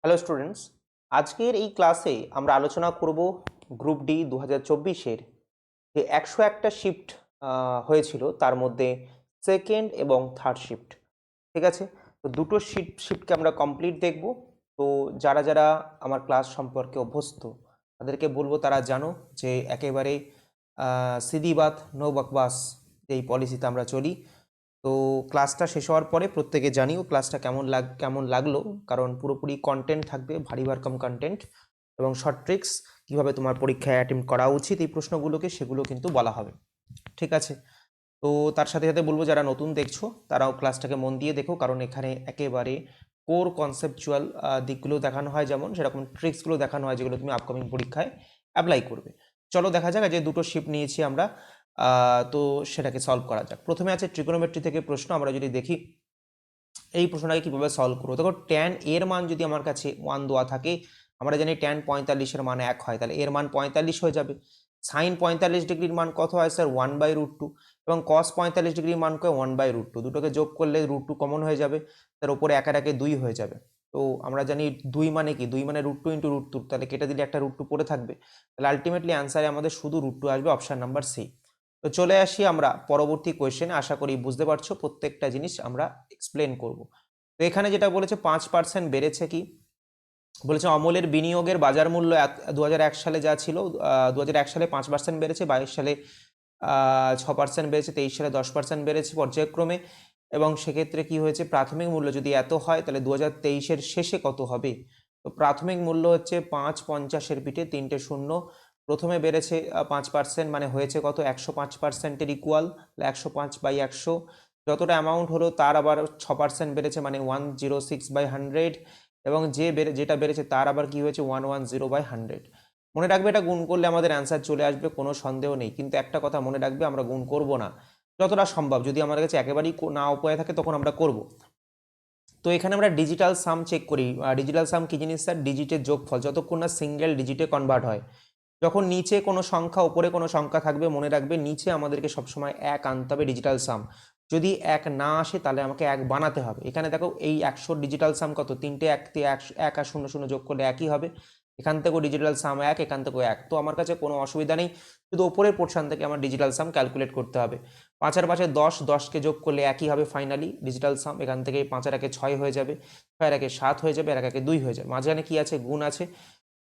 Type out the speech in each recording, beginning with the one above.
Hello students, আজকের এই ক্লাসে আমরা আলোচনা করব গ্রুপ ডি 2024-এর যে 101টা শিফট হয়েছিল তার মধ্যে সেকেন্ড এবং থার্ড শিফট। ঠিক আছে, তো দুটো শিফটকে আমরা কমপ্লিট দেখব। তো যারা যারা আমার ক্লাস সম্পর্কে অভ্যস্ত তাদেরকে বলবো তারা জানো যে একেবারে সিধি বাত নো বকবাস এই পলিসিতে আমরা চলি। তো ক্লাসটা শেষ হওয়ার পরে প্রত্যেকে জানিও ক্লাসটা কেমন লাগলো, কারণ পুরোপুরি কন্টেন্ট থাকবে, ভারী ভরকম কন্টেন্ট এবং শর্ট ট্রিক্স কিভাবে তোমার পরীক্ষায় অ্যাটেম্প্ট করা উচিত এই প্রশ্নগুলোকে সেগুলো কিন্তু বলা হবে। ঠিক আছে, তো তার সাথে সাথে বলবো যারা নতুন দেখছো তারাও ক্লাসটাকে মন দিয়ে দেখো, কারণ এখানে একেবারে কোর কনসেপচুয়াল দিকগুলো দেখানো হয়, যেমন সেরকম ট্রিক্সগুলো দেখানো হয় যেগুলো তুমি আপকামিং পরীক্ষায় অ্যাপ্লাই করবে। চলো দেখা যাক, যে দুটো শিফট নিয়েছি আমরা, তো সেটাকে সলভ করা যাক। প্রথমে আছে ট্রিগোনোমেট্রি থেকে প্রশ্ন। আমরা যদি দেখি এই প্রশ্নটাকে কীভাবে সলভ করবো, দেখো ট্যান এর মান যদি আমার কাছে 1 দেওয়া থাকে, আমরা জানি ট্যান 45-এর মান 1 হয়, তাহলে এর মান 45 হয়ে যাবে। সাইন 45 ডিগ্রির মান কত হয় স্যার? 1/√2। এবং কস 45 ডিগ্রির মান কয় 1/√2। দুটোকে যোগ করলে √2 কমন হয়ে যাবে, তার উপরে একের একে 2 হয়ে যাবে। তো আমরা জানি 2 মানে কি, 2 মানে √2 × √2, তাহলে কেটে দিলে একটা √2 পড়ে থাকবে। তাহলে আলটিমেটলি অ্যান্সারে আমাদের শুধু √2 আসবে, অপশান নাম্বার সি। তো চলে আসি আমরা পরবর্তী কোয়েশ্চেনে। আশা করি বুঝতে পারছো, প্রত্যেকটা জিনিস আমরা এক্সপ্লেন করব। তো এখানে যেটা বলেছে 5% বেড়েছে, কি বলেছে? অমলের বিনিয়োগের বাজার মূল্য 2001 সালে যা ছিল, 2001 সালে 5% বেড়েছে, 22 সালে 6% বেড়েছে, 23 সালে 10% বেড়েছে পর্যায়ক্রমে। এবং সেক্ষেত্রে কি হয়েছে, প্রাথমিক মূল্য যদি এত হয় তাহলে 2023-এর শেষে কত হবে? তো প্রাথমিক মূল্য হচ্ছে 550-এর পিঠে 3টে শূন্য। প্রথমে বেড়েছে 5%, মানে হয়েছে কত? 105%-এর ইকুয়াল, 105/100। যতটা অ্যামাউন্ট হলো তার আবার 6% বেড়েছে, মানে 106/100। এবং যেটা বেড়েছে তার আবার কি হয়েছে? 110/100। মনে রাখবে এটা গুণ করলে আমাদের অ্যান্সার চলে আসবে, কোনো সন্দেহ নেই। কিন্তু একটা কথা মনে রাখবে, আমরা গুণ করব না, যতটা সম্ভব যদি আমাদের কাছে একেবারেই না উপায় থাকে তখন আমরা করব। তো এখানে আমরা ডিজিটাল সাম চেক করি। ডিজিটাল সাম কি জিনিস স্যার? ডিজিটের যোগফল যতক্ষণ না সিঙ্গেল ডিজিটে কনভার্ট হয়। যখন নিচে কোনো সংখ্যা উপরে কোনো সংখ্যা থাকবে, মনে রাখবে নিচে আমাদেরকে সবসময় 1 আনতে হবে ডিজিটাল সাম। যদি 1 না আসে তাহলে আমাকে 1 বানাতে হবে। এখানে দেখো এই 100 ডিজিটাল সাম কত? 3টে 1 দিয়ে 1 আর 0 0 যোগ করলে একই হবে। এখান থেকেও ডিজিটাল সাম 1, এখান থেকেও 1। তো আমার কাছে কোনো অসুবিধা নেই, শুধু ওপরের পোর্শন থেকে আমার ডিজিটাল সাম ক্যালকুলেট করতে হবে। 5 আর 5 10, 10কে যোগ করলে একই হবে ফাইনালি ডিজিটাল সাম। এখান থেকে 5 আর 1 6 হয়ে যাবে, 6 আর 1 7 হয়ে যাবে, আর 1 2 হয়ে যাবে। মাঝখানে কি আছে? গুণ আছে।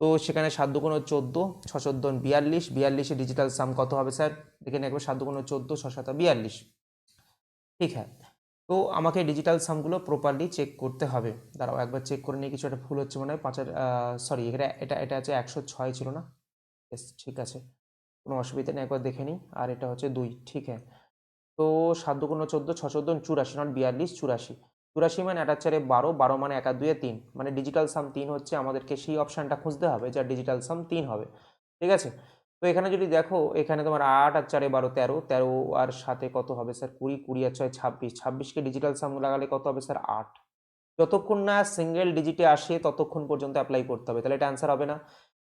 তো সেখানে 7 2 14, 6 14 42, 42-এ ডিজিটাল সাম কত হবে স্যার? দেখে নিন একবার, 7 2 14, 6 7 42। ঠিক হ্যাঁ, তো আমাকে ডিজিটাল সামগুলো প্রপারলি চেক করতে হবে। দাঁড়াও একবার চেক করে নিয়ে, কিছু একটা ভুল হচ্ছে মনে হয়। 5-এর সরি, এটা আছে 106 ছিল না? বেশ ঠিক আছে, কোনো অসুবিধা নেই, একবার দেখে নিই। আর এটা হচ্ছে 2, ঠিক হ্যাঁ। তো 7 2 14, 6 14 84, নট 42, 84। 84 মানে 1 4 12, 12 মানে 1 আর 2 3, মানে ডিজিটাল সাম 3 হচ্ছে। আমাদেরকে সেই অপশানটা খুঁজতে হবে যার ডিজিটাল সাম 3 হবে। ঠিক আছে, তো এখানে যদি দেখো, এখানে তোমার 8 আর 4 12, 13, 13 আর 7 কত হবে স্যার? 20, 20 আর 6 26, 26কে ডিজিটাল সাম লাগালে কত হবে স্যার? 8। যতক্ষণ না সিঙ্গেল ডিজিটে আসে ততক্ষণ পর্যন্ত অ্যাপ্লাই করতে হবে, তাহলে এটা অ্যান্সার হবে না।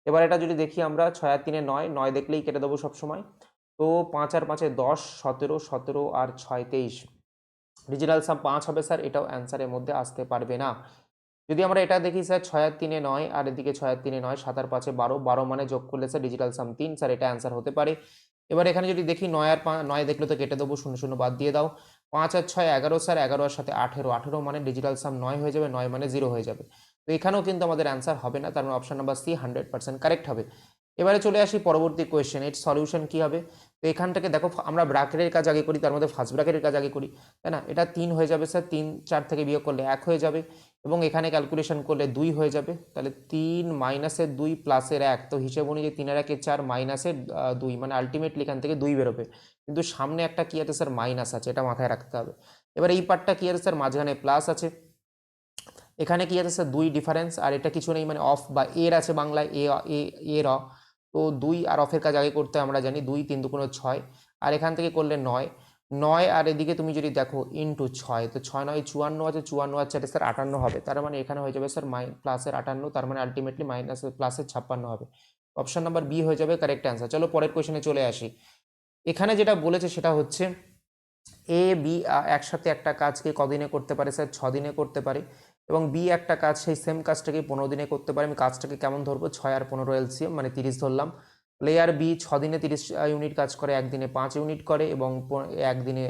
এবার এটা যদি দেখি আমরা, 6 আর 3 9, 9 দেখলেই কেটে দেবো সবসময়। তো 5 আর 5 10, 17, 17 আর 6 23, ডিজিটাল সাম 5 হবে স্যার, এটাও অ্যান্সারের মধ্যে আসতে পারবে না। যদি আমরা এটা দেখি স্যার, 6 আর 3 9, আর এদিকে 6 আর 3 9, 7 আর 5 12, 12 মানে যোগ করলে স্যার ডিজিটাল সাম 3, স্যার এটা অ্যান্সার হতে পারে। এবার এখানে যদি দেখি 9 আর 5, 9 দেখলে তো কেটে দেবো, 0 0 বাদ দিয়ে দাও। 5 আর 6 11 স্যার, 11 আর সাথে 18, 18 মানে ডিজিটাল সাম 9 হয়ে যাবে, 9 মানে 0 হয়ে যাবে। তো এখানেও কিন্তু আমাদের অ্যান্সার হবে না, তার মানে অপশন নাম্বার সি 100% কারেক্ট হবে। এবারে চলে আসি পরবর্তী কোয়েশ্চেন, এর সলিউশন কি হবে? তো এখান থেকে দেখো, আমরা ব্র্যাকেটের কাজ আগে করি, তার মধ্যে ফার্স্ট ব্র্যাকেটের কাজ আগে করি, তাই না? এটা 3 হয়ে যাবে স্যার, 3 4 থেকে বিয়োগ করলে 1 হয়ে যাবে, এবং এখানে ক্যালকুলেশন করলে 2 হয়ে যাবে। তাহলে 3 মাইনাসের 2 প্লাসের 1, তো হিসেব অনুযায়ী 3 আর 1 4, মাইনাসের 2, মানে আলটিমেটলি এখান থেকে 2 বেরোবে। কিন্তু সামনে একটা কি আছে স্যার? মাইনাস আছে, এটা মাথায় রাখতে হবে। এবার এই পার্টটা কি আছে স্যার? মাঝখানে প্লাস আছে, এখানে কি আছে স্যার? 2 ডিফারেন্স, আর এটা কিছু নেই, মানে অফ বা এর আছে বাংলায়, এর তো 2 আর অফের কাজ আগে করতে আমরা জানি, 2 3 2 6, আর এখান থেকে করলে 9, 9 আর এদিকে তুমি যদি দেখো ইন্টু 6, তো 6 9 54 আছে, 54 আর 4 স্যার 58 হবে। তার মানে এখানে হয়ে যাবে স্যার প্লাসের 58, তার মানে আলটিমেটলি মাইনাস প্লাসের 56 হবে। অপশন নাম্বার বি হয়ে যাবে কারেক্ট অ্যান্সার। চলো পরের কোয়েশনে চলে আসি। এখানে যেটা বলেছে সেটা হচ্ছে এ বি একসাথে একটা কাজকে কদিনে করতে পারে স্যার? 6 দিনে করতে পারে। এবং বি একটা কাজ, সেই সেম কাজটাকে 15 দিনে করতে পারে। আমি কাজটাকে কেমন ধরবো, 6 আর 15 এলসিএম মানে 30 ধরলাম। লেয়ার বি 6 দিনে 30 ইউনিট কাজ করে, একদিনে 5 ইউনিট করে, এবং একদিনে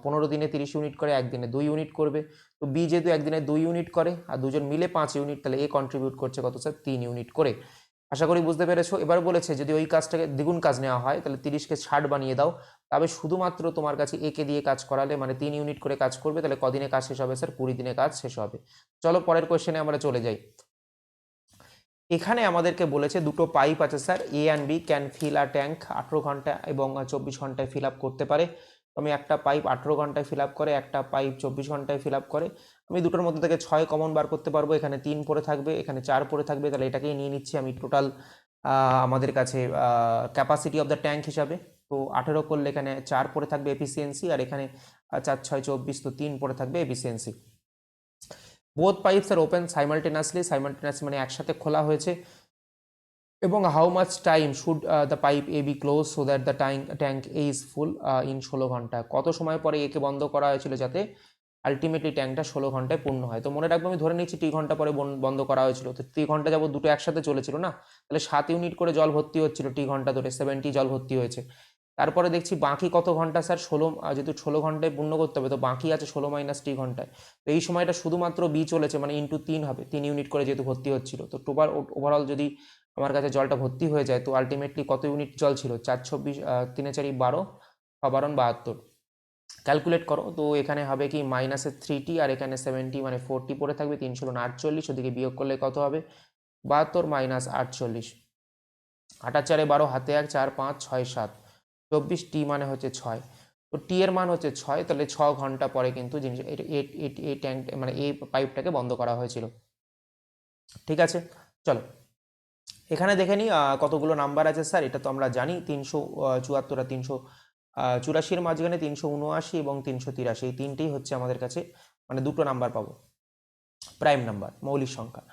15 দিনে 30 ইউনিট করে, একদিনে 2 ইউনিট করবে। তো বি যেহেতু একদিনে 2 ইউনিট করে আর দুজন মিলে 5 ইউনিট, তাহলে এ কন্ট্রিবিউট করছে কত স্যার, 3 ইউনিট করে। আশা করি বুঝতে পেরেছো। এবার বলেছে যদি ওই কাজটাকে দ্বিগুণ কাজ নেওয়া হয় তাহলে 30কে 60 বানিয়ে দাও, তবে শুধুমাত্র তোমার কাছে একে দিয়ে কাজ করালে মানে 3 ইউনিট করে কাজ করবে, তাহলে কদিনে কাজ শেষ হবে স্যার, 20 দিনে কাজ শেষ হবে। চলো পরের কোশ্চেনে আমরা চলে যাই। এখানে আমাদেরকে বলেছে দুটো পাইপ আছে sir, A and B can fill a tank 18 ঘন্টা এবং 24 ঘন্টায় ফিল আপ করতে পারে। আমি একটা পাইপ 18 ঘন্টায় ফিল আপ করে, একটা পাইপ 24 ঘন্টায় ফিল আপ করে। আমি দুটোর মধ্যে থেকে 6 কমন বার করতে পারবো। এখানে 3 পড়ে থাকবে, এখানে 4 পড়ে থাকবে, তাহলে এটাকেই নিয়ে নিচ্ছি আমি টোটাল আমাদের কাছে ক্যাপাসিটি অফ দ্য ট্যাঙ্ক হিসাবে। তো 18 করলে এখানে 4 পড়ে থাকবে এফিসিয়েন্সি, আর এখানে 4 6 24, তো 3 পড়ে থাকবে efficiency. Both pipes are open simultaneously মানে একসাথে খোলা হয়েছে। এবং how much time should the pipe A B close so that the tank A is full in 16 ঘন্টা, কত সময় পরে একে বন্ধ করা হয়েছিল যাতে আলটিমেটলি ট্যাঙ্কটা 16 ঘন্টায় পূর্ণ হয়। তো মনে রাখবো আমি ধরে নিচ্ছি টি ঘন্টা পরে বন্ধ করা হয়েছিল, তো টি ঘন্টা যাবো দুটো একসাথে চলেছিল না, তাহলে 7 ইউনিট করে জল ভর্তি হচ্ছিল টি ঘন্টা ধরে, 70 জল ভর্তি হয়েছে। তারপরে দেখছি বাকি কত ঘন্টা স্যার, 16, যেহেতু 16 ঘন্টায় পূর্ণ করতে হবে তো বাকি আছে 16 মাইনাস টি ঘন্টায়। তো এই সময়টা শুধুমাত্র বি চলেছে মানে ইন্টু 3 হবে, 3 ইউনিট করে যেহেতু ভর্তি হচ্ছিল। তো ওভারঅল যদি আমার কাছে জলটা ভর্তি হয়ে যায় তো আলটিমেটলি কত ইউনিট জল ছিল, 4 24, 3 4 12, 72। ক্যালকুলেট করো, তো এখানে হবে কি -3t আর এখানে 70 মানে 40 পড়ে থাকবে, 3 ষোলো 48, ওদিকে বিয়োগ করলে কত হবে 72 মাইনাস 48, 8 আর 4 12, হাতে 1, 4 5 6 7, 24, টি মানে হচ্ছে 6। তো টি এর মান হচ্ছে 6, তাহলে 6 ঘন্টা পরে কিন্তু জিনিস এই ট্যাঙ্ক মানে এই পাইপটাকে বন্ধ করা হয়েছিল। ঠিক আছে, চলো এখানে দেখে নিই কতগুলো নাম্বার আছে স্যার। এটা তো আমরা জানি 374 আর 384 মাঝখানে 379 এবং 383, এই তিনটেই হচ্ছে আমাদের কাছে মানে দুটো নাম্বার পাবো, প্রাইম নাম্বার, মৌলিক সংখ্যা।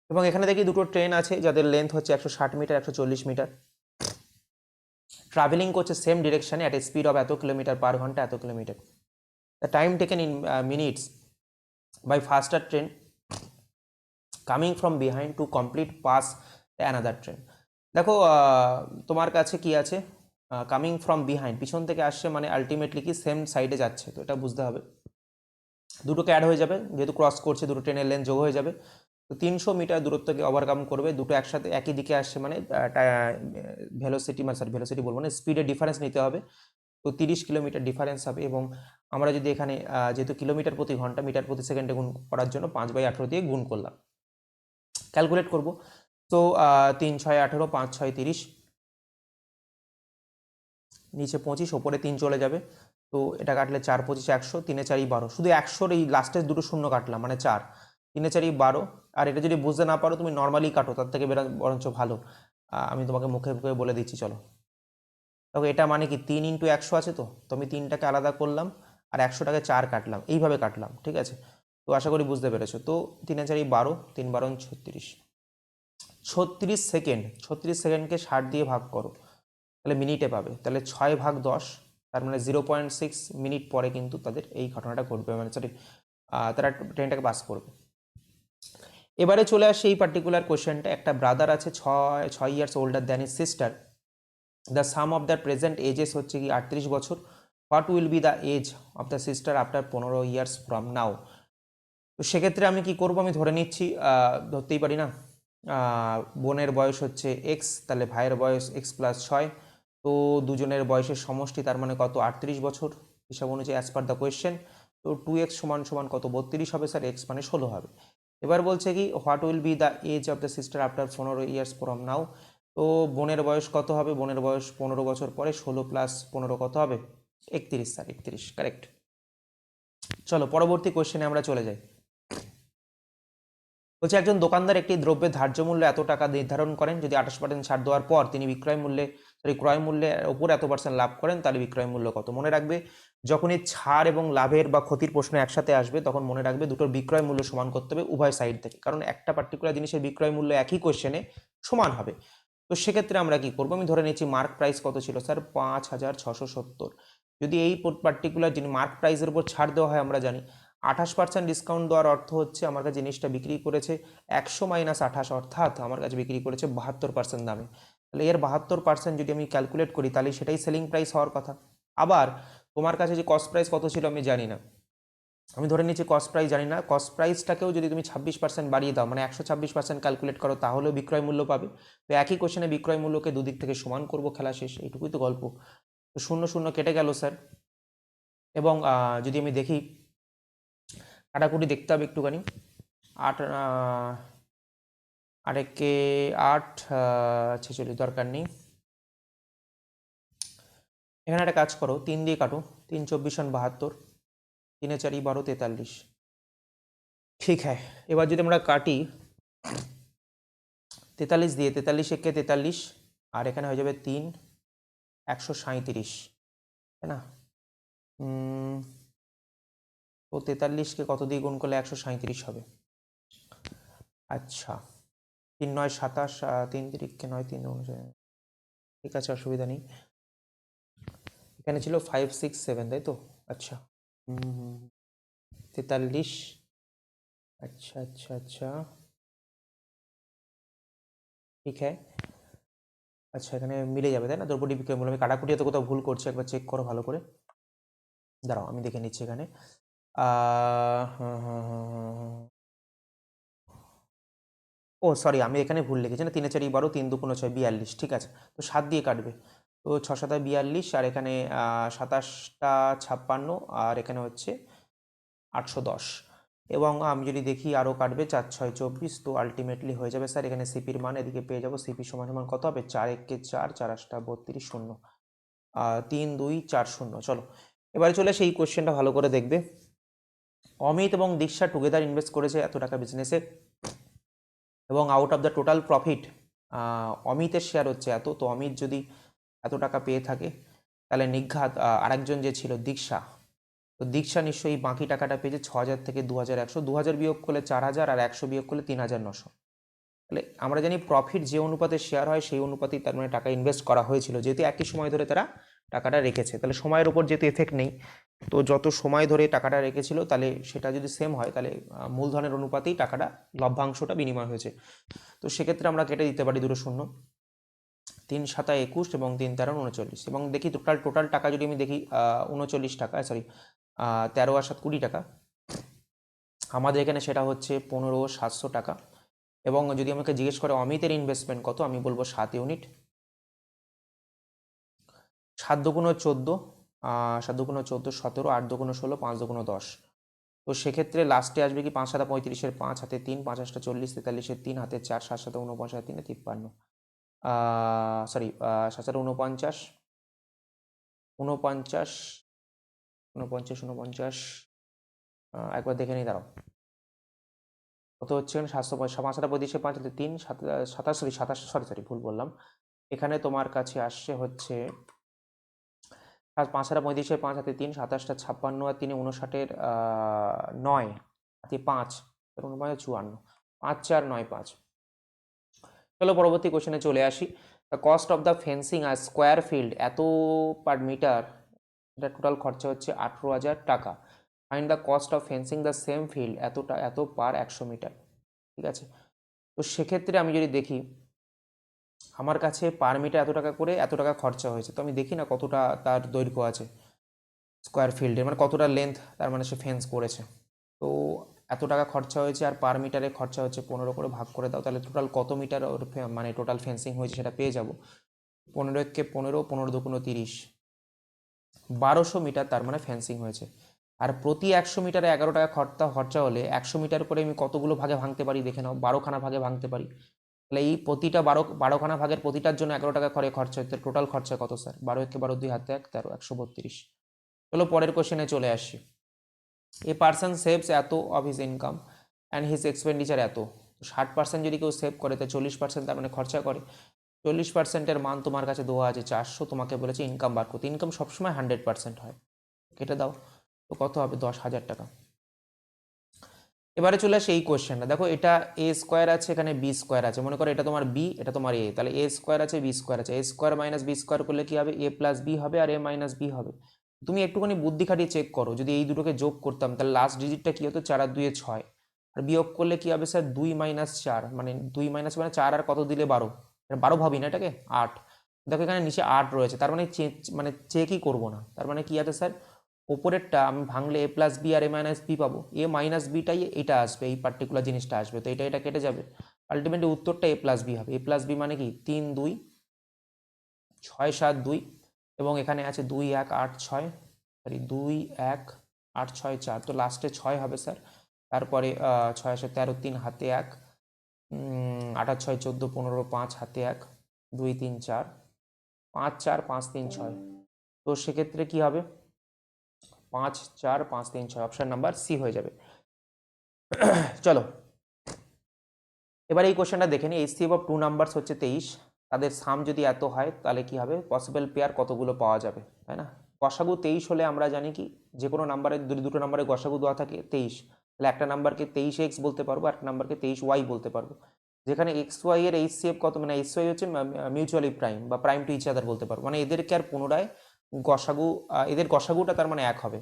এবং এখানে দেখি দুটো ট্রেন আছে যাদের লেন্থ হচ্ছে 160 মিটার 140 মিটার, ট্রাভেলিং করছে সেম ডিরেকশনে অ্যাট এ স্পিড অফ এত কিলোমিটার পার ঘন্টা, এত kilometre. The time taken in minutes by faster train coming from behind to complete pass another train. দেখো তোমার কাছে কি আছে, কামিং ফ্রম বিহাইন্ড পিছন থেকে আসছে মানে আলটিমেটলি কি সেম সাইডে যাচ্ছে, তো এটা বুঝতে হবে। দুটোকে অ্যাড হয়ে যাবে যেহেতু ক্রস করছে, দুটো ট্রেনের লেন্থ যোগ হয়ে যাবে। তো 300 মিটার দূরত্বকে ওভারকাম করবে, দুটো একসাথে একই দিকে আসছে মানে ভেলোসিটি মানে সরি ভেলোসিটি বলবো না, স্পিডের ডিফারেন্স নিতে হবে। তো 30 কিলোমিটার ডিফারেন্স হবে। এবং আমরা যদি এখানে যেহেতু কিলোমিটার প্রতি ঘন্টা মিটার প্রতি সেকেন্ডে গুণ করার জন্য 5/18 দিয়ে গুণ করলাম, ক্যালকুলেট করব। তো 3 6 18, 5 6 30, নিচে 25, ওপরে 3 চলে যাবে। তো এটা কাটলে 4 25 100, 3 4 12, শুধু 100-র এই লাস্টের দুটো শূন্য কাটলাম মানে 4, 3 4 12। আর এটা যদি বুঝতে না পারো তুমি নর্মালি কাটো, তার থেকে বরঞ্চ ভালো। আমি তোমাকে মুখে মুখে বলে দিচ্ছি, চলো দেখো এটা মানে কি 3 × 100 আছে, তো আমি 3টাকে আলাদা করলাম আর 100টাকে 4 কাটলাম, এইভাবে কাটলাম। ঠিক আছে, তো আশা করি বুঝতে পেরেছো। তো 3 4 12, 3 12 36, 36 সেকেন্ড, 36 সেকেন্ডকে 60 দিয়ে ভাগ করো তাহলে মিনিটে পাবে, তাহলে 6/10, তার মানে 0.6 মিনিট পরে কিন্তু তাদের এই ঘটনাটা ঘটবে, মানে সরি তারা ট্রেনটাকে পাস করবে। এবারে চলে আসে এই পার্টিকুলার কোয়েশ্চেনটা, একটা ব্রাদার আছে 6 years older than is sister, the sum of the present ages হচ্ছে কি 38 বছর, what will be the age of the sister after 15 years from now. তো সেক্ষেত্রে আমি কি করব, আমি ধরে নিচ্ছি ধরতেই পারি না, বোনের বয়স হচ্ছে এক্স, তাহলে ভাইয়ের বয়স এক্স প্লাস 6, তো দুজনের বয়সের সমষ্টি তার মানে কত 38 বছর হিসাব অনুযায়ী অ্যাজ পার দ্য কোয়েশ্চেন। তো 2x সমান সমান কত 32 হবে স্যার, এক্স মানে 16 হবে। এবার বলছে কি what will be the age of the sister after 15 years from now. তো বোনের বয়স কত হবে, বোনের বয়স 15 বছর পরে, 16 + 15 কত হবে 31 স্যার, 31 কারেক্ট। চলো পরবর্তী কোয়েশ্চেনে আমরা চলে যাই। বলছে একজন দোকানদার একটি দ্রব্যের ধার্য মূল্য এত টাকা নির্ধারণ করেন, যদি 28% ছাড় দেওয়ার পর তিনি ক্রয় মূল্যের ওপর এত % লাভ করেন তাহলে বিক্রয় মূল্য কত। মনে রাখবে যখনই ছাড় এবং লাভের বা ক্ষতির প্রশ্ন একসাথে আসবে তখন মনে রাখবে দুটোর বিক্রয় মূল্য সমান করতে হবে উভয় সাইড থেকে, কারণ একটা পার্টিকুলার জিনিসের বিক্রয় মূল্য একই কোয়েশ্চেনে সমান হবে। তো সেক্ষেত্রে আমরা কি করবো, আমি ধরে নিচ্ছি মার্ক প্রাইস কত ছিল স্যার 5670, যদি এই পার্টিকুলার যিনি মার্ক প্রাইসের উপর ছাড় দেওয়া হয় আমরা জানি 28% ডিসকাউন্ট দেওয়ার অর্থ হচ্ছে আমার কাছে জিনিসটা বিক্রি করেছে 100 - 28, অর্থাৎ আমার কাছে বিক্রি করেছে 72% দামে। তাহলে এর 72% যদি আমি ক্যালকুলেট করি তাহলে সেটাই সেলিং প্রাইস হওয়ার কথা। আবার তোমার কাছে যে কস্ট প্রাইস কত ছিল আমি জানি না, আমি ধরে নিচ্ছি কস্ট প্রাইস জানি না, কস্ট প্রাইসটাকেও যদি তুমি 26% বাড়িয়ে দাও, মানে 126% ক্যালকুলেট করো, তাহলেও বিক্রয় মূল্য পাবে। তো একই কোশ্চেনে বিক্রয় মূল্যকে দুদিক থেকে সমান করব, খেলা শেষ, এইটুকুই তো গল্প। তো 0 0 কেটে গেল স্যার। এবং যদি আমি দেখি কাটাকুটি দেখতে হবে একটুখানি। 8 আরেককে 8 46 দরকার নেই। এখানে একটা কাজ করো, 3 দিয়ে কাটো, 3 24 72, 3 4 12 43। ঠিক হ্যাঁ, এবার যদি আমরা কাটি 43 দিয়ে, 43 একে 43, আর এখানে হয়ে যাবে 3 137, তাই না? তো 43কে কত দিয়ে গুণ করলে 137 হবে? আচ্ছা, 3 9 27, 3 3কে 9, 3 9, ঠিক আছে, অসুবিধা নেই। এখানে ছিল 5 6 7, তাই তো? আচ্ছা, 43, আচ্ছা আচ্ছা আচ্ছা, ঠিক হ্যাঁ। আচ্ছা, এখানে মিলে যাবে তাই না? দ্রব্যটি বিক্রয় মূল্য, আমি কাটাকুটিতে কোথাও ভুল করছি, একবার চেক করো ভালো করে। দাঁড়াও আমি দেখে নিচ্ছি এখানে। ও সরি, আমি এখানে ভুল লিখেছি না, 3 4 12, 3 2 6 42, ঠিক আছে। তো 7 দিয়ে কাটবে, তো 6 7 42, আর এখানে 27টা 56, আর এখানে হচ্ছে 810। এবং আমি যদি দেখি আরও কাটবে, 4 6 24, তো আলটিমেটলি হয়ে যাবে স্যার এখানে সিপির মান এদিকে পেয়ে যাবো। সিপি সমান সমান কত হবে? 4 1 4, 4 8 32, 0, 3 2 4 0। চলো এবারে চলে আসে এই কোশ্চেনটা ভালো করে দেখবে। অমিত এবং দীক্ষা টুগেদার ইনভেস্ট করেছে এত টাকা বিজনেসে, এবং out of the total profit অমিতের শেয়ার হচ্ছে এত। তো অমিত যদি এত টাকা পেয়ে থাকে, তাহলে নিঘাত আরেকজন যে ছিল দীক্ষা, তো দীক্ষা নিশ্চয়ই বাকি টাকাটা পেয়েছে 6000 থেকে 2100, 2000 বিয়োগ করলে 4000, আর 100 বিয়োগ করলে 3900। তাহলে আমরা জানি প্রফিট যে অনুপাতে শেয়ার হয় সেই অনুপাতেই তার মানে টাকা ইনভেস্ট করা হয়েছিল, যেহেতু একই সময় ধরে তারা টাকাটা রেখেছে। তাহলে সময়ের উপর যেহেতু এফেক্ট নেই, তো যত সময় ধরে টাকাটা রেখেছিল তাহলে সেটা যদি সেম হয়, তাহলে মূলধনের অনুপাতেই টাকাটা লভ্যাংশটা বিনিময় হয়েছে। তো সেক্ষেত্রে আমরা কেটে দিতে পারি দুটো শূন্য, 3 7 21 এবং 3 13 39। এবং দেখি টোটাল টাকা যদি আমি দেখি 39 টাকা, সরি 13 আর 7 20 টাকা, আমাদের এখানে সেটা হচ্ছে 15,700 টাকা। এবং যদি আমাকে জিজ্ঞেস করে অমিতের ইনভেস্টমেন্ট কত, আমি বলবো 7 ইউনিট। 7 দুগুণ 14, 7 দুগুণ 14 17, 8 দুগুণ 16, 5 দুগুণ 10। তো সেক্ষেত্রে লাস্টে আসবে কি 5 7 35, 5 হাতে 3, 5 8 40, 43, 3 হাতে 4, 7 7 49, 3 53, সরি 7 7 49, 49 49 49, একবার দেখে নিই, দাঁড়াও কত হচ্ছে এখানে, 700 5 7 35, 5 হাতে 3, 27, সরি 27, সরি ভুল বললাম। এখানে তোমার কাছে আসছে হচ্ছে 5 7 35, 5 হাতে 3, 27টা 56, আর 3 59, 9 হাতে 5, 54, 5 4 9 5। চলো পরবর্তী কোশ্চেনে চলে আসি। The cost of the fencing are square field এত পার মিটার, এটা টোটাল খরচা হচ্ছে 18,000 টাকা। Find the cost of fencing the same field এত পার 100 মিটার। ঠিক আছে, তো সেক্ষেত্রে আমি যদি দেখি আমার কাছে পার মিটার এত টাকা করে এত টাকা খরচা হয়েছে, তো আমি দেখি না কতটা তার দৈর্ঘ্য আছে স্কোয়ার ফিল্ডের, মানে কতটা লেন্থ তার মানে সে ফেন্স করেছে। তো এত টাকা খরচা হয়েছে আর পার মিটারে খরচা হচ্ছে 15 করে, ভাগ করে দাও, তাহলে টোটাল কত মিটার ওর মানে টোটাল ফেন্সিং হয়েছে সেটা পেয়ে যাব। 15 একে 15, 15 দুগুণ 30, 1200 মিটার তার মানে ফেন্সিং হয়েছে। আর প্রতি 100 মিটারে 11 টাকা খরচা হলে 100 মিটার করে আমি কতগুলো ভাগে ভাঙতে পারি দেখে নাও, 12খানা ভাগে ভাঙতে পারি। তাহলে এই প্রতিটা 12খানা ভাগের প্রতিটার জন্য 11 টাকা করে খরচা হচ্ছে, টোটাল খরচা কত স্যার? 12 একে 12, 2 হাতে 1, 13, 132। চলো পরের কোশ্চেনে চলে আসি। এ পার্সন সেভস এত of his income and his expenditure এত। 60% যদি কেউ সেভ করে, তো 40% তার মানে খরচা করে। 40%-এর মান তোমার কাছে দেওয়া আছে 400, তোমাকে বলেছে ইনকাম বার করতে। ইনকাম সবসময় 100% হয়, কেটে দাও, তো কত হবে? 10,000 টাকা। এবারে চলে আসে এই কোয়েশ্চেনটা, দেখো এটা এ স্কোয়ার আছে, এখানে বি স্কোয়ার আছে, মনে করো এটা তোমার বি, এটা তোমার এ, তাহলে এ স্কোয়ার আছে বি স্কোয়ার আছে, এ স্কোয়ার মাইনাস বি স্কোয়ার করলে কি হবে? এ প্লাস বি হবে, আর এ মাইনাস বি হবে। তুমি একটুখানি বুদ্ধি খাটিয়ে চেক করো, যদি এই দুটোকে যোগ করতাম তাহলে লাস্ট ডিজিটটা কি হতো, 4 আর 2 6, আর বিয়োগ করলে কি হবে স্যার 2 - 4, মানে 2 - মানে 4 আর কত দিলে 12, 12 ভাবি না এটাকে 8। দেখো এখানে নিচে 8 রয়েছে, তার মানে মানে চেকই করবো না, তার মানে কি আছে স্যার, ওপরেরটা আমি ভাঙলে a প্লাস বি আর a মাইনাস বি পাবো, a মাইনাস বিটাই এটা আসবে, এই পার্টিকুলার জিনিসটা আসবে, তো এটা কেটে যাবে, আলটিমেটলি উত্তরটা a প্লাস বি হবে। a প্লাস বি মানে কি 3 2 6 7 2, এবং এখানে আছে 2 1 8 6, সরি 2 1 8 6 4, তো লাস্টে 6 হবে স্যার। তারপরে 6 আসে 13, 3 হাতে 1, 8 6 14 15, 5 হাতে 1, 2 3 4, 5 4 5 3 6, তো সেক্ষেত্রে কি হবে 5 4 5 3 6, অপশন নাম্বার সি হয়ে যাবে। চলো এবার এই কোশ্চেনটা দেখে নিই, এইচসিএফ অফ 2 নাম্বারস হচ্ছে 23, তাদের সাম যদি এত হয় তাহলে কি হবে, পসিবল পেয়ার কতগুলো পাওয়া যাবে, তাই না। গসাগু 23 হলে আমরা জানি কি, যে কোনো নাম্বারের দুটো নাম্বারে গসাগু দেওয়া থাকে 23, তাহলে একটা নাম্বারকে 23x বলতে পারবো, একটা নাম্বারকে 23y বলতে পারবো, যেখানে এক্স ওয়াই এর এইচসিএফ কত, মানে এইচ ওয়াই হচ্ছে মিউচুয়ালি প্রাইম বা প্রাইম টু ইচ আদার বলতে পারবো, মানে এদেরকে আর পুনরায় গসাগু, এদের গসাগুটা তার মানে 1 হবে,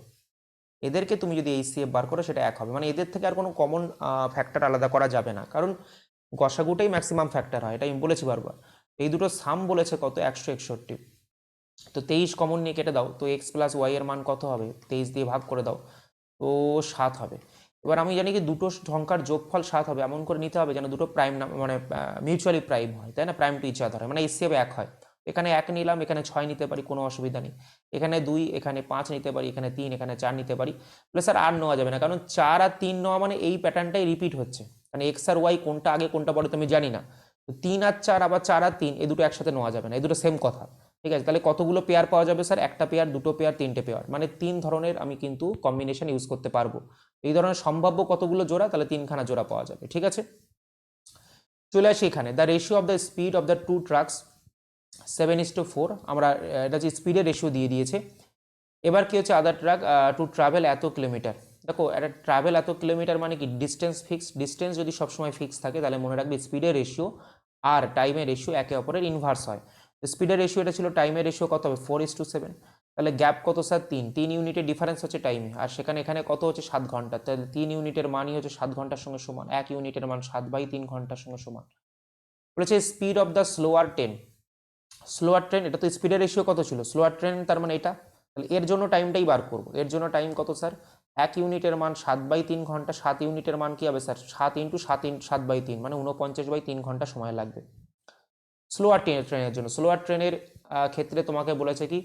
এদেরকে তুমি যদি এইচসিএফ বার করো সেটা 1 হবে, মানে এদের থেকে আর কোনো কমন ফ্যাক্টর আলাদা করা যাবে না, কারণ গসাগুটাই ম্যাক্সিমাম ফ্যাক্টর হয়, এটা আমি বলেছি বারবার। এই দুটো সাম বলেছে কত 161, তো 23 কমন নিয়ে কেটে দাও, তো এক্স প্লাস ওয়াই এর মান কত হবে, 23 দিয়ে ভাগ করে দাও, তো 7 হবে। এবার আমি জানি কি দুটো সংখ্যার যোগফল 7 হবে, এমন করে নিতে হবে যেন দুটো প্রাইম মানে মিউচুয়ালি প্রাইম হয়, তাই না, প্রাইম টু ইচ আদার হয়, মানে এইচসিএফ 1 হয়। এখানে 1 নিলাম, এখানে 6 নিতে পারি, কোনো অসুবিধা নেই, এখানে 2, এখানে 5 নিতে পারি, এখানে 3, এখানে 4 নিতে পারি, প্লাস আর 8 নেওয়া যাবে না, কারণ 4 আর 3 নেওয়া মানে এই প্যাটার্নটাই রিপিট হচ্ছে, মানে এক্স আর ওয়াই কোনটা আগে কোনটা পরে তুমি জানি না, তো 3 আর 4 আবার 4 আর 3 এই দুটো একসাথে নেওয়া যাবে না, এই দুটো সেম কথা, ঠিক আছে। তাহলে কতগুলো পেয়ার পাওয়া যাবে স্যার, একটা পেয়ার, দুটো পেয়ার, তিনটে পেয়ার, মানে 3 ধরনের আমি কিন্তু কম্বিনেশন ইউজ করতে পারবো, এই ধরনের সম্ভাব্য কতগুলো জোড়া, তাহলে 3খানা জোড়া পাওয়া যাবে, ঠিক আছে। চলে আসি এখানে, the ratio of the speed of the two trucks 7:4, আমরা এটা হচ্ছে স্পিডের রেশিও দিয়ে দিয়েছে। এবার কি হচ্ছে, আদার ট্রাক টু ট্রাভেল এত কিলোমিটার, দেখো একটা ট্রাভেল এত কিলোমিটার মানে কি ডিস্টেন্স ফিক্স, ডিস্টেন্স যদি সবসময় ফিক্স থাকে তাহলে মনে রাখবে স্পিডের রেশিও আর টাইমের রেশিও একে অপরের ইনভার্স হয়, স্পিডের রেশিও এটা ছিল, টাইমের রেশিও কত হবে 4:7, তাহলে গ্যাপ কত স্যার 3 ইউনিটের ডিফারেন্স হচ্ছে টাইমে, আর সেখানে এখানে কত হচ্ছে 7 ঘন্টা, তাহলে 3 ইউনিটের মানই হচ্ছে 7 ঘন্টার সঙ্গে সমান, 1 ইউনিটের মান 7/3 ঘন্টার সঙ্গে সমান। বলেছে speed of the slower train, slower train এটা তো স্পিডের রেশিও কত ছিল, স্লোয়ার ট্রেন তার মানে এটা, তাহলে এর জন্য টাইমটাই বার করবো, এর জন্য টাইম কত স্যার, 1 ইউনিটের মান 7/3 ঘন্টা, 7 ইউনিটের মান কি হবে স্যার 7 ইন্টু 7/3 মানে 49/3 ঘন্টা সময় লাগবে স্লোয়ার ট্রেনের জন্য। স্লোয়ার ট্রেনের ক্ষেত্রে তোমাকে বলেছে কি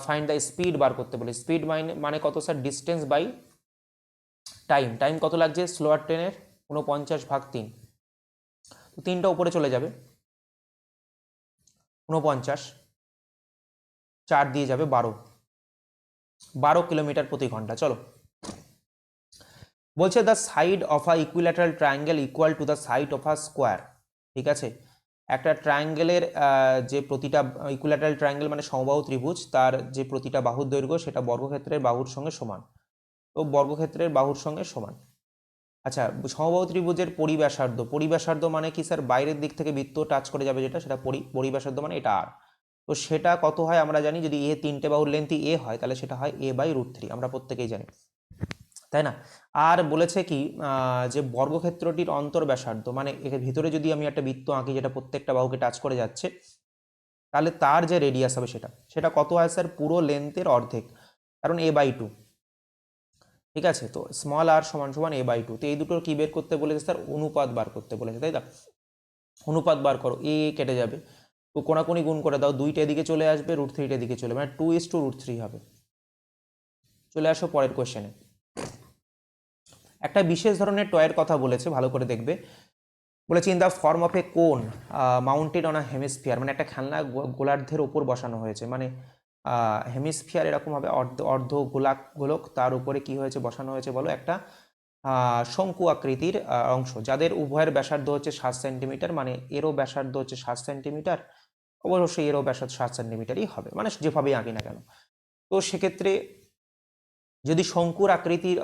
ফাইন্ড দ্য স্পিড বার করতে বলে, স্পিড মানে কত sir, distance by time, time কত লাগছে স্লোয়ার ট্রেনের 49/3, তো 3টা উপরে চলে যাবে, 49, 4 দিয়ে যাবে 12 কিলোমিটার প্রতি ঘন্টা। চলো বলছে the side of a equilateral triangle equal to the side of a square, ঠিক আছে, একটা ট্রায়াঙ্গেলের যে প্রতিটা ইকুইল্যাটারাল ট্রায়াঙ্গেল মানে সমবাহু ত্রিভুজ, তার যে প্রতিটা বাহুর দৈর্ঘ্য সেটা বর্গক্ষেত্রের বাহুর সঙ্গে সমান, তো বর্গক্ষেত্রের বাহুর সঙ্গে সমান। আচ্ছা সমবাহু ত্রিভুজের পরিব্যাসার্ধ, পরিব্যাসার্ধ মানে কি স্যার, বাইরের দিক থেকে বৃত্ত টাচ করে যাবে যেটা, সেটা পরিব্যাসার্ধ মানে এটা আর, তো সেটা কত হয় আমরা জানি, যদি এ 3টে বাহুর লেন্থই এ হয় তাহলে সেটা হয় a/√3, আমরা প্রত্যেকেই জানি, তাই না। আর বলেছে কি যে বর্গক্ষেত্রটির অন্তর্ব্যাসার্ধ, মানে এর ভিতরে যদি আমি একটা বৃত্ত আঁকি যেটা প্রত্যেকটা বাহুকে টাচ করে যাচ্ছে, তাহলে তার যে রেডিয়াস হবে সেটা সেটা কত হয় স্যার, পুরো লেন্থের অর্ধেক, কারণ a/2, ঠিক আছে, তো স্মল আর সমান সমান a/2, তো এই দুটোর কি বের করতে বলেছে স্যার, অনুপাত বার করতে বলেছে, তাই না, অনুপাত বার করো, কেটে যাবে, তো কোনাকুনি গুণ করে দাও, 2টা এদিকে চলে আসবে, √3টা এদিকে চলে, মানে 2:√3 হবে। চলে আসো পরের কোশ্চেনে, একটা বিশেষ ধরনের টয়ের কথা বলেছে, ভালো করে দেখবে, বলেছে ইন দ্য ফর্ম অফ এ কোন মাউন্টেড অন আ হেমিস্ফিয়ার, মানে একটা খেলনা গোলার্ধের ওপর বসানো হয়েছে, মানে হেমিস্ফিয়ার এরকম হবে, অর্ধ গোলক, তার উপরে কি হয়েছে বসানো হয়েছে বলো, একটা শঙ্কু আকৃতির অংশ, যাদের উভয়ের ব্যাসার্ধ হচ্ছে 7 সেন্টিমিটার, মানে এরও ব্যাসার্ধ হচ্ছে 7 সেন্টিমিটার, অবশ্যই এরও ব্যাসার্ধ 7 সেন্টিমিটারই হবে, মানে যেভাবেই আঁকি না কেন। তো সেক্ষেত্রে যদি শঙ্কুর আকৃতির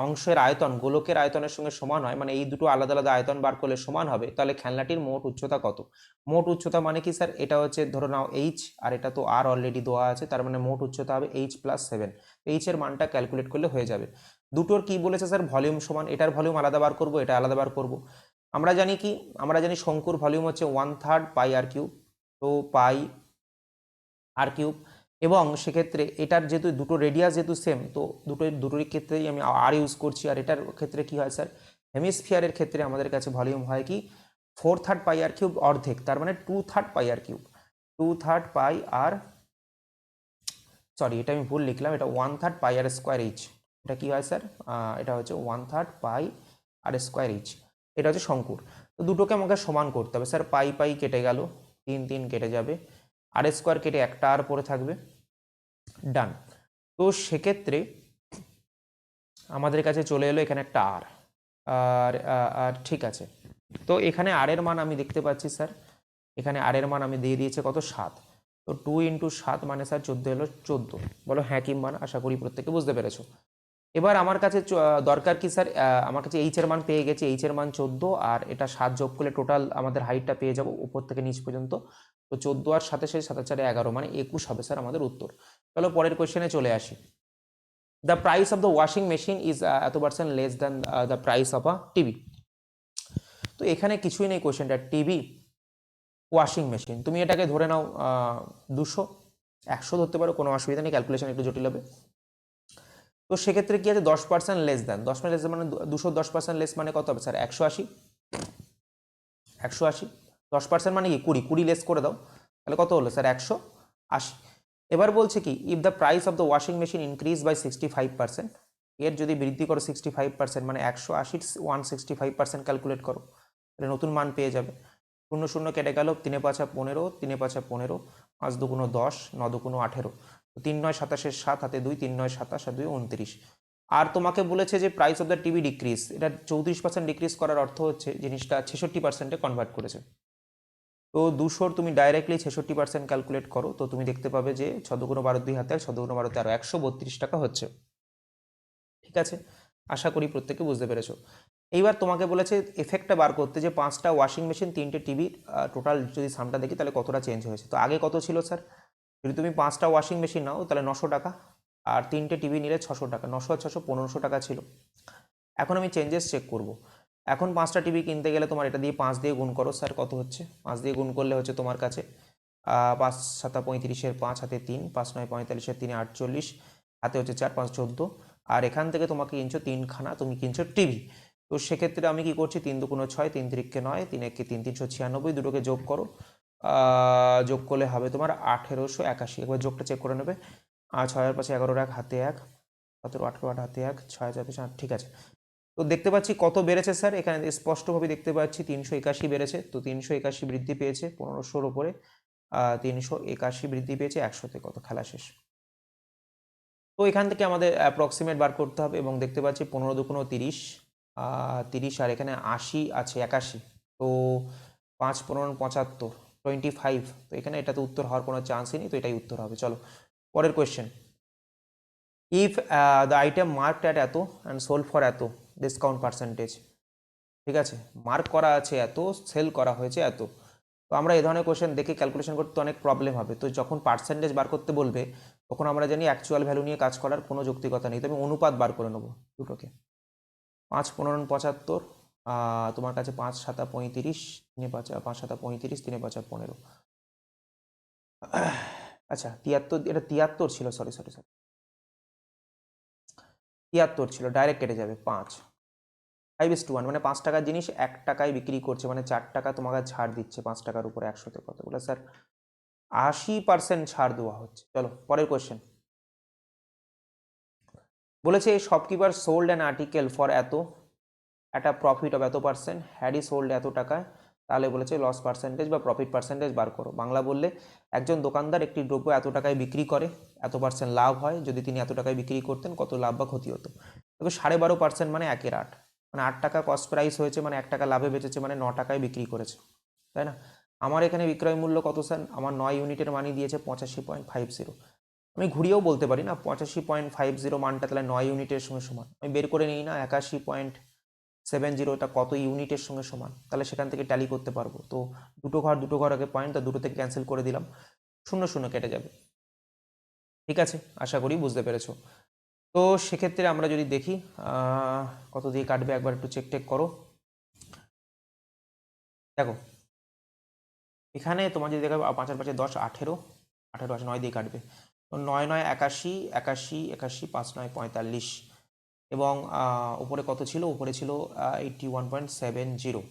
অংশের আয়তন গোলকের আয়তনের সঙ্গে সমান হয়, মানে এই দুটো আলাদা আলাদা আয়তন বার করলে সমান হবে, তাহলে খেলনাটির মোট উচ্চতা কত? মোট উচ্চতা মানে কি স্যার? এটা হচ্ছে ধরো নাও এইচ, আর এটা তো আর অলরেডি দেওয়া আছে, তার মানে মোট উচ্চতা হবে h+7। এইচ এর মানটা ক্যালকুলেট করলে হয়ে যাবে। দুটোর কি বলেছে স্যার? ভলিউম সমান। এটার ভলিউম আলাদা বার করবো, এটা আলাদা বার করবো। আমরা জানি কি? আমরা জানি শঙ্কুর ভলিউম হচ্ছে 1/3 পাই আর কিউব, তো পাই আর কিউব। এবং সেক্ষেত্রে এটার যেহেতু দুটো রেডিয়াস যেহেতু সেম, তো দুটোরই ক্ষেত্রেই আমি আর ইউজ করছি। আর এটার ক্ষেত্রে কি হয় স্যার? হেমিস্ফিয়ারের ক্ষেত্রে আমাদের কাছে ভলিউম হয় কি 4/3 পাই আর কিউব, অর্ধেক, তার মানে 2/3 পাই আর কিউব, 2/3 পাই আর, সরি এটা আমি ভুল লিখলাম, এটা 1/3 পাই আর স্কোয়ার এইচ। এটা কি হয় স্যার? এটা হচ্ছে 1/3 পাই আর স্কোয়ার এইচ। এটা হচ্ছে শঙ্কুর। তো দুটোকে আমাকে সমান করতে হবে স্যার। পাই পাই কেটে গেল, 3 3 কেটে যাবে, আর স্কোয়ার কেটে একটা আর পরে থাকবে, ডান। তো সেক্ষেত্রে আমাদের কাছে চলে এলো এখানে একটা আর, আর ঠিক আছে। তো এখানে আর এর মান আমি দেখতে পাচ্ছি স্যার, এখানে আর এর মান আমি দিয়ে দিয়েছে কত? 7। তো 2 × 7 মানে স্যার 14 এলো, 14। বলো হ্যাঁ কি মান? আশা করি প্রত্যেকে বুঝতে পেরেছো। এবার আমার কাছে দরকার কি স্যার? আমার কাছে এইচ এর মান পেয়ে গেছে, এইচ এর মান 14, আর এটা 7 যোগ করলে টোটাল আমাদের হাইটটা পেয়ে যাব উপর থেকে নিচ পর্যন্ত। তো 14 আর 7 7 4 11, মানে 21 হবে স্যার আমাদের উত্তর। চলো পরের কোয়েশ্চেনে চলে আসি। The price of the washing machine is এত percent less than the price of a TV. তো এখানে কিছুই নেই, কোয়েশ্চেনটা টিভি ওয়াশিং মেশিন, তুমি এটাকে ধরে নাও 200, 100 ধরতে পারো, কোনো অসুবিধা নেই, ক্যালকুলেশন একটু জটিল হবে। তো সেক্ষেত্রে কি আছে? 10% লেস দেন, 10% লেস মানে 200 10% লেস মানে কত হবে স্যার? 180। 180 10% মানে কি 20, 20 লেস করে দাও, তাহলে কত হলো স্যার? 180। এবার বলছে কি if the price of the washing machine increase by 65%, এর যদি বৃদ্ধি করো 65%, মানে 180 165% ক্যালকুলেট করো, তাহলে নতুন মান পেয়ে যাবে। 0 0 কেটে গেল, 3 5 15, 3 5 15, 5 2 10, 9 2 18, 3 9 27, 7 হাতে 2, 3 9 27 আর 2 29। আর তোমাকে বলেছে যে price of the TV decrease, এটা 34% ডিক্রিজ করার অর্থ হচ্ছে জিনিসটা 66%-এ কনভার্ট করেছে। তো 200 তুমি ডাইরেক্টলি 66% ক্যালকুলেট করো, তো তুমি দেখতে পাবে যে 6 2 12 2 হাতে 6 2 12 13, 132 টাকা হচ্ছে। ঠিক আছে, আশা করি প্রত্যেকে বুঝতে পেরেছো। এইবার তোমাকে বলেছে এফেক্টটা বার করতে, যে 5টা ওয়াশিং মেশিন 3টে টিভি টোটাল যদি সামটা দেখি তাহলে কতটা চেঞ্জ হয়েছে। তো আগে কত ছিল স্যার? যদি তুমি 5টা ওয়াশিং মেশিন নাও তাহলে 900 টাকা, আর 3টে টিভি নিলে 600 টাকা, 900 আর 600 1500 টাকা ছিল। এখন আমি চেঞ্জেস চেক করব। এখন 5টা টিভি কিনতে গেলে তোমার এটা দিয়ে 5 দিয়ে গুণ করো স্যার, কত হচ্ছে? 5 দিয়ে গুণ করলে হচ্ছে তোমার কাছে 5 7 35, 5 হাতে 3, 5 9 45, 3 48, হাতে হচ্ছে 4 5 14, আর এখান থেকে তোমাকে কিনছো 3খানা, তুমি কিনছো টিভি। তো সেক্ষেত্রে আমি কি করছি? 3 2 6, 3 3 9, 3 1 3 396, দুটোকে যোগ করো, যোগ করলে হবে তোমার 1881। একবার যোগটা চেক করে নেবে। 6 আর 5 11 এক, হাতে 1, 17 18 8 হাতে 1, 6 4 8, ঠিক আছে। তো দেখতে পাচ্ছি কত বেড়েছে স্যার, এখানে স্পষ্টভাবে দেখতে পাচ্ছি 381 বেড়েছে। তো 381 বৃদ্ধি পেয়েছে 1500-র ওপরে, 381 বৃদ্ধি পেয়েছে 100-তে, কত? খেলা শেষ। তো এখান থেকে আমাদের অ্যাপ্রক্সিমেট বার করতে হবে, এবং দেখতে পাচ্ছি 15 2 30, 30, আর এখানে 80 আছে 81, তো 5 15 75, 25। তো এখানে এটা তো উত্তর হওয়ার কোনো চান্সই নেই, তো এটাই উত্তর হবে। চলো পরের question. If the item marked at এত অ্যান্ড সোল্ড ফর এত, ডিসকাউন্ট পার্সেন্টেজ। ঠিক আছে, মার্ক করা আছে এত, সেল করা হয়েছে এত। তো আমরা এই ধরনের কোয়েশ্চেন দেখে ক্যালকুলেশন করতে অনেক প্রবলেম হবে। তো যখন পার্সেন্টেজ বার করতে বলবে তখন আমরা জানি অ্যাকচুয়াল ভ্যালু নিয়ে কাজ করার কোনো যৌক্তিকতা নেই, তবে অনুপাত বার করে নেবো দুটোকে। 5 15 75, তোমার কাছে 5 7 35, 3 5 5 7 35, 3 5 15। আচ্ছা 73, এটা 73 ছিল, সরি সরি সরি, 73 ছিল, ডাইরেক্ট কেটে যাবে। 5 5:1, মানে 5 টাকার জিনিস 1 টাকায় বিক্রি করছে, মানে 4 টাকা তোমাকে ছাড় দিচ্ছে 5 টাকার উপরে 100-তে, কতগুলো স্যার? 80% ছাড় দেওয়া হচ্ছে। চলো পরের কোয়েশ্চেন। বলেছে shopkeeper sold an article for এত একটা প্রফিট অফ এত পার্সেন্ট, হ্যাডি সোল্ড এত টাকায়, তাহলে বলেছে লস পার্সেন্টেজ বা প্রফিট পার্সেন্টেজ বার করো। বাংলা বললে একজন দোকানদার একটি দ্রব্য এত টাকায় বিক্রি করে, এত পার্সেন্ট লাভ হয়, যদি তিনি এত টাকায় বিক্রি করতেন কত লাভ বা ক্ষতি হতো। তবে 12.5% মানে 1/8, মানে 8 টাকা কস্ট প্রাইস হয়েছে, মানে 1 টাকা লাভে বেচেছে, মানে 9 টাকায় বিক্রি করেছে, তাই না? আমার এখানে বিক্রয় মূল্য কত স্যার? আমার 9 ইউনিটের মানই দিয়েছে 85.50, আমি ঘুরিয়েও বলতে পারি না 85.50 মানটা তাহলে 9 ইউনিটের সঙ্গে সমান, আমি বের করে নিই না 81.70 এটা কত ইউনিটের সঙ্গে সমান, তাহলে সেখান থেকে ট্যালি করতে পারবো। তো দুটো ঘর আগে পয়েন্ট, তা দুটো থেকে ক্যান্সেল করে দিলাম, 0 কেটে যাবে। ঠিক আছে, আশা করি বুঝতে পেরেছো। তো সেক্ষেত্রে আমরা যদি দেখি কত দিয়ে কাটবে একবার একটু চেক করো। দেখো এখানে তোমার যদি দেখো 5 আর 5 10, 18 আছে 9 দিয়ে কাটবে, তো 9 9 81 81 81 5 9 45, এবং উপরে কত ছিল, উপরে ছিল 81.70।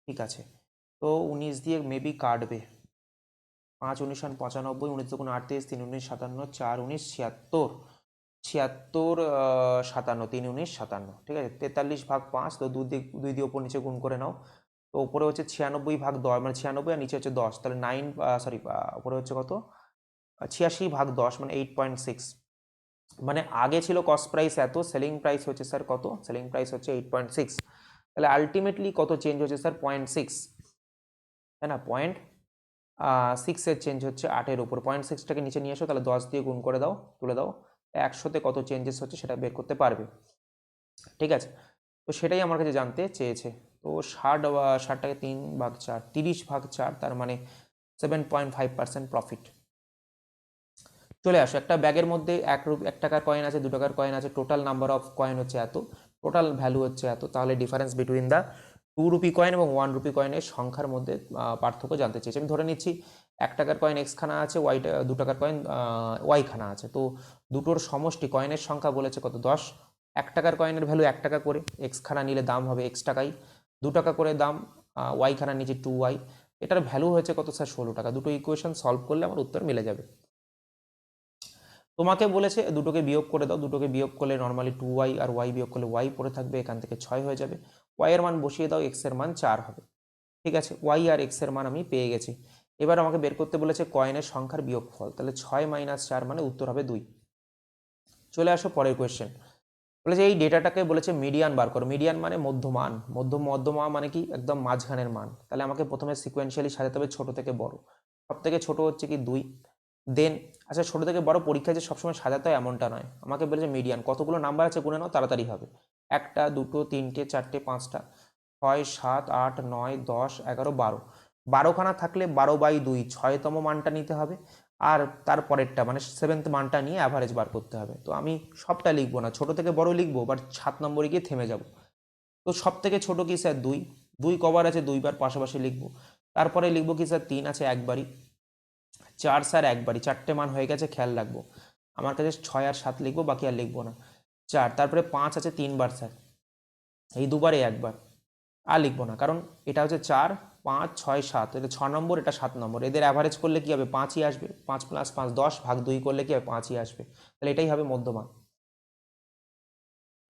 ঠিক আছে, তো 19 দিয়ে মেবি কাটবে, 5 19 95, 19 2 38, 3 19 57, 4 19 76, 76 57, 3 19 57। ঠিক আছে, 43/5, তো 2 দিয়ে ওপর নিচে গুণ করে নাও। তো উপরে হচ্ছে 96/10, মানে 96 আর নিচে হচ্ছে 10, তাহলে 9 সরি উপরে হচ্ছে কত 86/10 মানে 8.6। মানে আগে ছিল কস্ট প্রাইস এত, সেলিং প্রাইস হচ্ছে স্যার কত, সেলিং প্রাইস হচ্ছে 8.6, তাহলে আলটিমেটলি কত চেঞ্জ হচ্ছে স্যার 0.6, তাই না, 0.6 চেঞ্জ হচ্ছে 8-এর উপর। 0.6টাকে নিচে নিয়ে এসো, তাহলে 10 দিয়ে গুণ করে দাও, তুলে দাও, 100তে কত চেঞ্জেস হচ্ছে সেটা বের করতে পারবে। ঠিক আছে, তো সেটাই আমার কাছে জানতে চেয়েছে। তো 60টাকে 3/4, 30/4, তার মানে 7.5% প্রফিট। চলে আসো, একটা ব্যাগের মধ্যে 1 টাকার কয়েন আছে, 2 টাকার কয়েন আছে, টোটাল নাম্বার অফ কয়েন হচ্ছে এত, টোটাল ভ্যালু হচ্ছে এত, তাহলে difference between the 2 rupee coin এবং 1 রুপি কয়েনের সংখ্যার মধ্যে পার্থক্য জানতে চেয়েছি। আমি ধরে নিচ্ছি 1 টাকার কয়েন এক্স খানা আছে, 2 টাকার কয়েন ওয়াই খানা আছে, তো দুটোর সমষ্টি কয়েনের সংখ্যা বলেছে কত 10। 1 টাকার কয়েনের ভ্যালু 1 টাকা করে, এক্স খানা নিলে দাম হবে এক্স টাকাই, 2 টাকা করে দাম, ওয়াই খানা নিচে 2y, এটার ভ্যালু হয়েছে কত স্যার 16 টাকা। দুটো ইকুয়েশন সলভ করলে আমার উত্তর মিলে যাবে। তোমাকে বলেছে দুটোকে বিয়োগ করে দাও, দুটোকে বিয়োগ করলে নর্মালি 2y আর y বিয়োগ করলে y পড়ে থাকবে, এখান থেকে 6 হয়ে যাবে, y এর মান বসিয়ে দাও, x এর মান 4 হবে। ঠিক আছে, y আর x এর মান আমি পেয়ে গেছি। এবার আমাকে বের করতে বলেছে কয়েনের সংখ্যার বিয়োগফল, তাহলে 6 - 4 মানে উত্তর হবে 2। চলে আসো পরের কোয়েশ্চেন, বলেছে এই ডেটাটাকে বলেছে মিডিয়ান বার করো। মিডিয়ান মানে মধ্যমান, মধ্যমান মানে কি একদম মাঝখানের মান, তাহলে আমাকে প্রথমে সিকোয়েন্সিয়ালি সাজাতে হবে ছোট থেকে বড়। সব থেকে ছোট হচ্ছে কি 2, দেন আচ্ছা ছোট থেকে বড় পরীক্ষায় যে সবসময় সাজাতে হয় এমনটা নয়, আমাকে বলেছে মিডিয়ান, কতগুলো নাম্বার আছে গুনে নাও, তাড়াতাড়ি হবে। 1টা 2টো 3টে 4টে 5টা 6 7 8 9 10 11 12, 12খানা থাকলে 12/2 6তম মানটা নিতে হবে, আর তারপরেরটা মানে 7th মানটা নিয়ে অ্যাভারেজ বার করতে হবে। তো আমি সবটা লিখবো না, ছোট থেকে বড় লিখবো, বাট 7 নম্বরে গিয়ে থেমে যাব। তো সব থেকে ছোট কি স্যার 2, 2 কবার আছে 2বার পাশাপাশি লিখবো। তারপরে লিখবো কি স্যার 3 আছে একবারই, 4 স্যার একবারই, 4টে মান হয়ে গেছে, খেয়াল রাখবো আমার কাছে 6 আর 7 লিখবো, বাকি আর লিখবো না। 4, তারপরে 5 আছে 3বার স্যার, এই দুবারে একবার, আর লিখবো না, কারণ এটা হচ্ছে 4 5 6 7, এটা 6 নম্বর, এটা 7 নম্বর, এদের অ্যাভারেজ করলে কি হবে 5ই আসবে, 5 + 5 10, ভাগ 2 করলে কি হবে 5ই আসবে, তাহলে এটাই হবে মধ্যমান।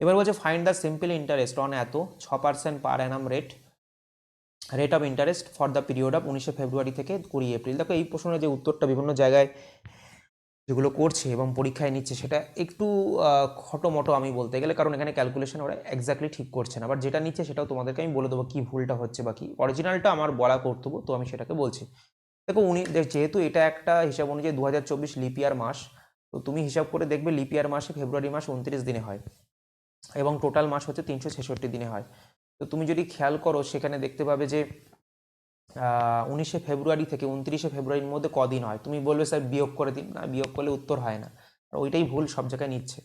এবার বলছে find the simple interest on এত 6% per annum rate of interest for the period of 19শে ফেব্রুয়ারি থেকে 20 এপ্রিল। দেখো এই প্রশ্নের যে উত্তরটা বিভিন্ন জায়গায় যেগুলো করছে এবং পরীক্ষায় নিচ্ছে সেটা একটু খটোমটো আমি বলতে গেলে, কারণ এখানে ক্যালকুলেশন ওরা এক্স্যাক্টলি ঠিক করছে না, বাট যেটা নিচ্ছে সেটাও তোমাদেরকে আমি বলে দেবো কি ভুলটা হচ্ছে বা কি, অরিজিনালটা আমার বলা কর্তব্য, তো আমি সেটাকে বলছি। দেখো যেহেতু এটা একটা হিসাব অনুযায়ী 2024 লিপ ইয়ার মাস, তো তুমি হিসাব করে দেখবে লিপ ইয়ার মাসে ফেব্রুয়ারি মাস 29 দিনে হয় এবং টোটাল মাস হচ্ছে 366 দিনে হয়। তো তুমি যদি খেয়াল করো সেখানে দেখতে পাবে যে 19শে ফেব্রুয়ারি থেকে 29শে ফেব্রুয়ারির মধ্যে কদিন হয়, তুমি বলবে স্যার বিয়োগ করে দিন, না বিয়োগ করলে উত্তর হয় না, আর ওইটাই ভুল সব জায়গায় নিচ্ছে।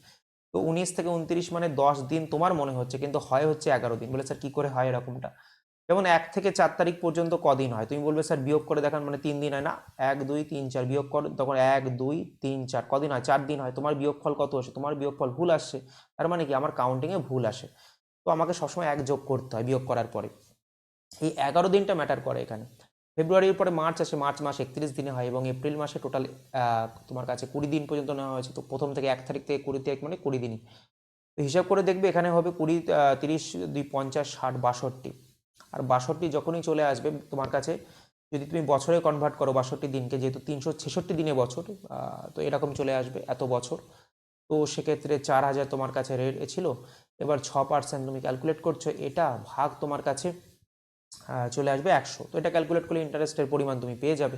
তো 19 থেকে 29 মানে 10 দিন তোমার মনে হচ্ছে, কিন্তু হয় হচ্ছে 11 দিন। বলে স্যার কী করে হয় এরকমটা, যেমন 1 থেকে 4 তারিখ পর্যন্ত কদিন হয়, তুমি বলবে স্যার বিয়োগ করে দেখান, মানে 3 দিন হয় না, 1 2 3 4 বিয়োগ করো, তখন 1 2 3 4 কদিন হয়, 4 দিন হয়, তোমার বিয়োগফল কত আসে, তোমার বিয়োগফল ভুল আসছে, তার মানে কি আমার কাউন্টিংয়ে ভুল আসে। তো আমাকে সবসময় 1 যোগ করতে হয় বিয়োগ করার পরে, এই 11 দিনটা ম্যাটার করে এখানে। ফেব্রুয়ারির পরে মার্চ আসে, মার্চ মাস 31 দিনে হয়, এবং এপ্রিল মাসে টোটাল তোমার কাছে 20 দিন পর্যন্ত নেওয়া হয়েছে। তো প্রথম থেকে 1 তারিখ থেকে 20 তারিখ মানে 20 দিনই। তো হিসাব করে দেখবে এখানে হবে 20 30 2 50 60 62, আর 62 যখনই চলে আসবে তোমার কাছে, যদি তুমি বছরে কনভার্ট করো 62 দিনকে, যেহেতু 366 দিনে বছর, তো এরকম চলে আসবে এত বছর। তো সেক্ষেত্রে 4000 তোমার কাছে রেট ছিল, এবার 6% তুমি ক্যালকুলেট করছো, এটা ভাগ তোমার কাছে চলে আসবে 100। তো এটা ক্যালকুলেট করলে ইন্টারেস্টের পরিমাণ তুমি পেয়ে যাবে।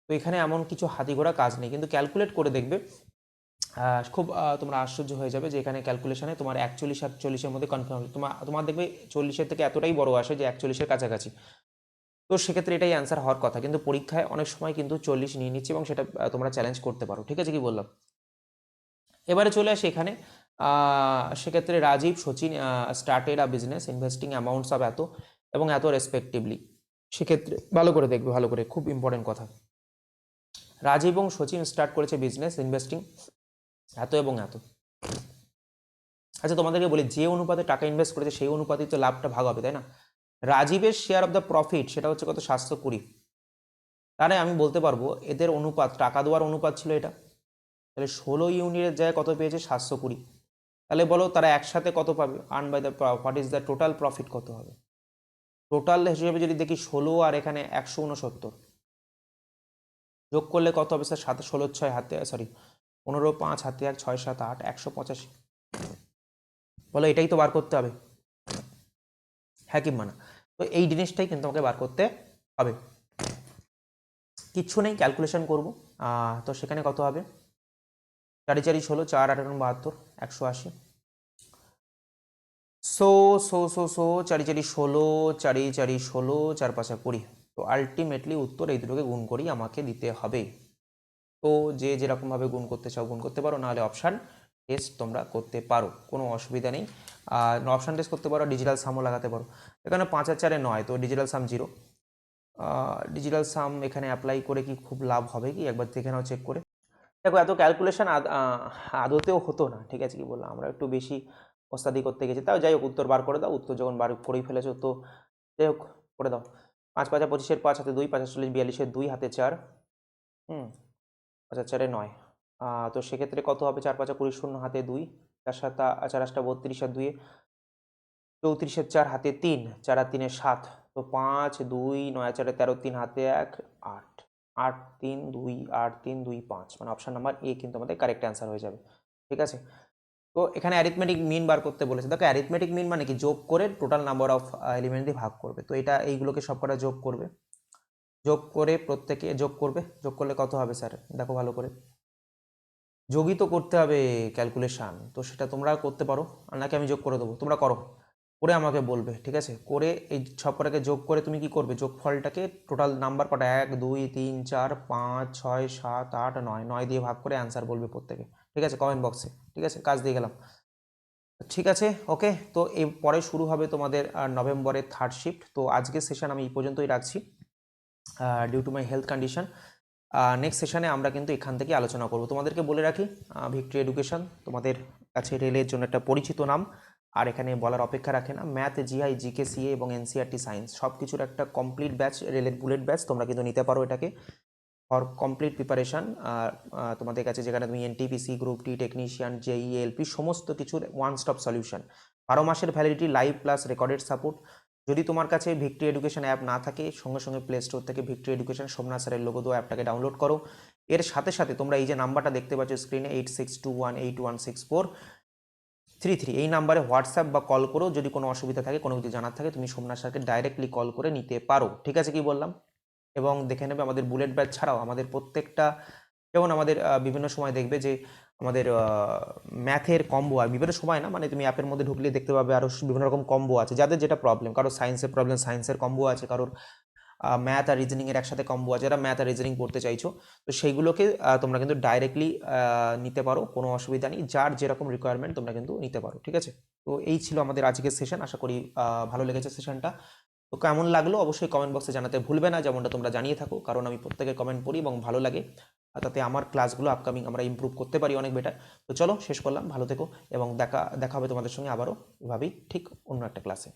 তো এখানে এমন কিছু হাতি ঘোড়া কাজ নেই, কিন্তু ক্যালকুলেট করে দেখবে খুব তোমরা আশ্চর্য হয়ে যাবে যে এখানে ক্যালকুলেশনে তোমার 41 আর 40-এর মধ্যে কনফার্ম হবে। তোমার দেখবে 40-এর থেকে এতটাই বড় আসে যে 41-এর কাছাকাছি। তো সেক্ষেত্রে এটাই অ্যান্সার হওয়ার কথা, কিন্তু পরীক্ষায় অনেক সময় কিন্তু 40 নিয়ে নিচ্ছে এবং সেটা তোমরা চ্যালেঞ্জ করতে পারো। ঠিক আছে, কি বললাম? এবারে চলে আসি এখানে। সেক্ষেত্রে Rajiv Sachin started a business investing amounts of এত এবং এত রেসপেক্টিভলি। সেক্ষেত্রে ভালো করে দেখবে, ভালো করে, খুব ইম্পর্টেন্ট কথা। রাজীব এবং সচিন স্টার্ট করেছে বিজনেস ইনভেস্টিং এত এবং এত। আচ্ছা, তোমাদেরকে বলি, যে অনুপাতে টাকা ইনভেস্ট করেছে সেই অনুপাতেই তো লাভটা ভাগ হবে, তাই না? রাজীবের শেয়ার অফ দ্য প্রফিট সেটা হচ্ছে কত? 720। তাহলে আমি বলতে পারবো এদের অনুপাত, টাকা দেওয়ার অনুপাত ছিল এটা। তাহলে 16 ইউনিটের জায়গায় কত পেয়েছে? 720। তাহলে বলো তারা একসাথে কত পাবে? Earn by the, what is the total profit কত হবে? টোটাল হিসেবে যদি দেখি 16 আর এখানে 169 যোগ করলে কত হবে স্যার? 7 16 6 হাতে, সরি 15 5 হাতে 1 6 7 8 185। বলো এটাই তো বার করতে হবে, হ্যাঁ কি মানা? তো এই জিনিসটাই কিন্তু আমাকে বার করতে হবে, কিচ্ছু নেই, ক্যালকুলেশন করবো। তো সেখানে কত হবে? 4 4 16 4 8 72 180। So so so so 4 4 16 4 4 16 4 5 20। তো আলটিমেটলি উত্তর এই দুটোকে গুণ করেই আমাকে দিতে হবে। তো যে যেরকমভাবে গুণ করতে চাও গুণ করতে পারো, নাহলে অপশান টেস্ট তোমরা করতে পারো, কোনো অসুবিধা নেই। অপশান টেস্ট করতে পারো, ডিজিটাল সামও লাগাতে পারো। এখানে 5 আর 4 9, তো ডিজিটাল সাম 0। ডিজিটাল সাম এখানে অ্যাপ্লাই করে কি খুব লাভ হবে কি? একবার দেখে নাও, চেক করে দেখো। এত ক্যালকুলেশন আদতেও হতো না, ঠিক আছে, কি বললাম, আমরা একটু বেশি ওস্তাদি করতে গেছি। তাও যাই হোক, উত্তর বার করে দাও। উত্তর যখন বার করেই ফেলেছো তো যাই হোক, করে দাও। 5 5 25-এর 5 হাতে 2, 5 40 42-এর 2 হাতে 4, 5 4 9। তো সেক্ষেত্রে কত হবে? 4 5 20 শূন্য হাতে 2, 4 7 4 8 32 আর 2 34-এর 4 হাতে 3, 4 আর 3 7। তো 5 2 9 4 13 3 হাতে 1 8, 8 3 2 8 3 2 5, মানে অপশন নাম্বার এ কিন্তু আমাদের কারেক্ট অ্যান্সার হয়ে যাবে। ঠিক আছে, তো এখানে অ্যারিথমেটিক মিন বার করতে বলেছে। দেখো অ্যারিথমেটিক মিন মানে কি? যোগ করে টোটাল নাম্বার অফ এলিমেন্ট দিয়ে ভাগ করবে। তো এটা এইগুলোকে সবকটা যোগ করবে, যোগ করে প্রত্যেকে যোগ করবে। যোগ করলে কত হবে স্যার? দেখো ভালো করে, যোগই তো করতে হবে ক্যালকুলেশন। তো সেটা তোমরা করতে পারো, আর নাকি আমি যোগ করে দেবো? তোমরা করো, করে আমাকে বলবে। ঠিক আছে, করে এই সব কটাকে যোগ করে তুমি কি করবে? যোগফলটাকে টোটাল নাম্বার কটা, 1 2 3 4 5 6 7 8 9, 9 দিয়ে ভাগ করে অ্যান্সার বলবে প্রত্যেকে। ঠিক আছে, কমেন্ট বক্সে। ঠিক আছে, কাজ দিয়ে গেলাম। ঠিক আছে, ওকে। তো এই পরে শুরু হবে তোমাদের নভেম্বরের থার্ড শিফট। তো আজকের সেশন আমি এই পর্যন্তই রাখছি, due to my health condition. Next সেশনে আমরা কিন্তু এখান থেকে আলোচনা করব। তোমাদেরকে বলে রাখি, ভিক্টরি এডুকেশন তোমাদের কাছে রেলের জন্য একটা পরিচিত নাম, আর এখানে বলার অপেক্ষা রাখে না। ম্যাথ, জিআই, জিকে, সিএ এবং এনসিআরটি সায়েন্স সব কিছুর একটা কমপ্লিট ব্যাচ, রেলের বুলেট ব্যাচ, তোমরা কিন্তু নিতে পারো এটাকে ফর কমপ্লিট প্রিপারেশান। তোমাদের কাছে যেখানে তুমি এনটিপিসি, গ্রুপ ডি, টেকনিশিয়ান, জেই, এলপি সমস্ত কিছুর ওয়ান স্টপ সলিউশন। 12 মাসের validity, live plus recorded support. যদি তোমার কাছে ভিক্টরি এডুকেশন অ্যাপ না থাকে, সঙ্গে সঙ্গে প্লে স্টোর থেকে ভিক্টরি এডুকেশন সোমনাথ স্যারের লোগো দেওয়া অ্যাপটাকে ডাউনলোড করো। এর সাথে সাথে তোমরা এই যে নাম্বারটা দেখতে পাচ্ছ স্ক্রিনে, 8621816433, এই নাম্বারে হোয়াটসঅ্যাপ বা কল করো। যদি কোনো অসুবিধা থাকে, কোনো কিছু জানার থাকে, তুমি সোমনাথ স্যারকে ডাইরেক্টলি কল করে নিতে পারো। ঠিক আছে, কি বললাম? এবং দেখে নেবে আমাদের বুলেট ব্যাচ ছাড়াও আমাদের প্রত্যেকটা, যেমন আমাদের বিভিন্ন সময় দেখবে যে আমাদের ম্যাথের কম্বো, আর বিভিন্ন সময় না, মানে তুমি অ্যাপের মধ্যে ঢুকলে দেখতে পাবে আরও বিভিন্ন রকম কম্বো আছে। যাদের যেটা প্রবলেম, কারোর সায়েন্সের প্রবলেম, সায়েন্সের কম্বো আছে, কারোর ম্যাথ আর রিজনিংয়ের একসাথে কম্বো আছে। যারা ম্যাথ আর রিজনিং পড়তে চাইছো, তো সেইগুলোকে তোমরা কিন্তু ডাইরেক্টলি নিতে পারো, কোনো অসুবিধা নেই। যার যেরকম রিকোয়ারমেন্ট তোমরা কিন্তু নিতে পারো। ঠিক আছে, তো এই ছিল আমাদের আজকের সেশন। আশা করি ভালো লেগেছে সেশনটা। তো কেমন লাগলো অবশ্যই কমেন্ট বক্সে জানাতে ভুলবে না, যেমনটা তোমরা জানিয়ে থাকো, কারণ আমি প্রত্যেকের কমেন্ট পড়ি এবং ভালো লাগে। আর তাতে আমার ক্লাসগুলো আপকামিং আমরা ইমপ্রুভ করতে পারি অনেক বেটার। তো চলো শেষ করলাম, ভালো থেকো এবং দেখা হবে তোমাদের সঙ্গে আবারও এভাবেই ঠিক অন্য একটা ক্লাসে।